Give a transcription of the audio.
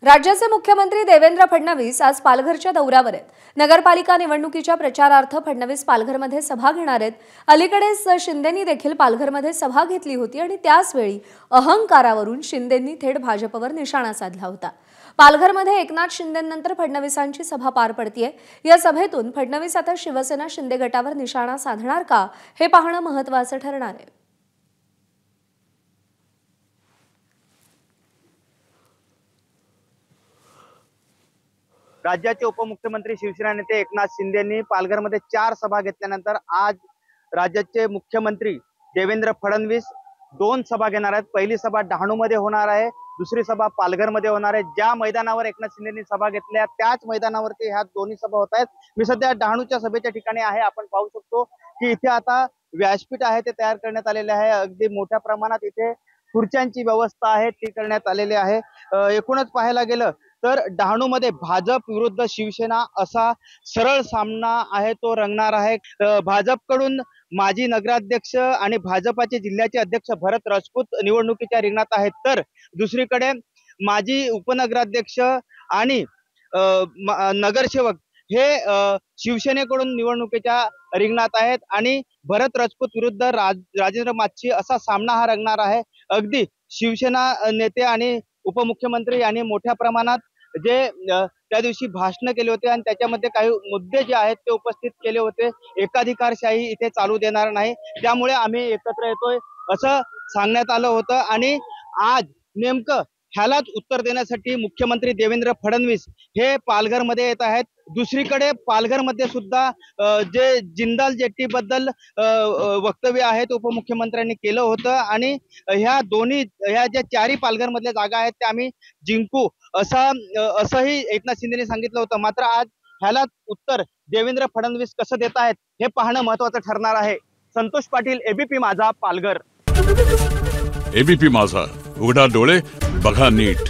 राज्याचे मुख्यमंत्री देवेंद्र फडणवीस आज पालघरच्या दौऱ्यावर आहेत। नगरपालिका निवडणुकीच्या प्रचारार्थ फडणवीस पालघरमध्ये सभा घेणार आहेत। अलीकडेच शिंदेंनी देखील पालघरमध्ये सभा घेतली होती आणि त्याच वेळी अहंकारावरून शिंदेंनी थेट भाजपवर निशाणा साधला होता। पालघरमध्ये एकनाथ शिंदेंनंतर फडणवीसांची सभा पार पडतीये। या सभेतून फडणवीस आता शिवसेना शिंदे गटावर निशाणा साधणार का हे पाहणं महत्त्वाचं ठरणार आहे। राज्याचे उपमुख्यमंत्री शिवसेना नेते एकनाथ शिंदेंनी पालघरमध्ये 4 सभा घेतल्यानंतर आज राज्याचे मुख्यमंत्री देवेंद्र फडणवीस 2 सभा घेणार आहेत। पहिली सभा डहाणूमध्ये होणार आहे, दुसरी सभा पालघरमध्ये होणार आहे। ज्या मैदानावर एकनाथ शिंदेंनी सभा घेतल्या त्याच मैदानावरती ह्या दोन्ही सभा होत आहेत। मी सध्या डहाणूच्या सभेच्या ठिकाणी आहे। आपण पाहू शकतो की इथे आता व्यासपीठ आहे ते तयार करण्यात आलेले आहे। अगदी मोठ्या प्रमाणात इथे खुर्च्यांची व्यवस्था आहे ती करण्यात आलेली आहे। एकूणच पाहायला गेलं तर डहाणूमध्ये भाजप विरुद्ध शिवसेना असा सरळ सामना आहे तो रंगणार आहे। भाजपकडून माजी नगराध्यक्ष आणि भाजपाचे जिल्ह्याचे अध्यक्ष भरत राजपूत निवडणुकीच्या रिंगणात आहेत, तर दुसरीकडे माजी उपनगराध्यक्ष आणि नगरसेवक हे शिवसेनेकडून निवडणुकीच्या रिंगणात आहेत आणि भरत राजपूत विरुद्ध राजेंद्र माच्छी असा सामना हा रंगणार आहे। अगदी शिवसेना नेते आणि उपमुख्यमंत्री यांनी मोठ्या प्रमाणात जे त्या दिवशी भाषण केले होते आणि त्याच्यामध्ये काही मुद्दे जे आहेत ते उपस्थित केले होते। एकाधिकारशाही इथे चालू देणार नाही, त्यामुळे आम्ही एकत्र येतोय असं सांगण्यात आलं होतं आणि आज नेमकं ह्यालाच उत्तर देण्यासाठी मुख्यमंत्री देवेंद्र फडणवीस हे पालघरमध्ये येत आहेत। दुसरीकडे पालघरमध्ये सुद्धा जे जिंदाल जेट्टीबद्दल वक्तव्य आहेत उपमुख्यमंत्र्यांनी केलं होतं आणि ह्या ज्या 4 पालघरमधल्या जागा आहेत त्या आम्ही जिंकू असंही एकनाथ शिंदेने सांगितलं होतं। मात्र आज ह्यालाच उत्तर देवेंद्र फडणवीस कसं देत आहेत हे पाहणं महत्त्वाचं ठरणार आहे। संतोष पाटील, एबीपी माझा, पालघर। एबीपी माझा, उघडा डोळे बघा नीट।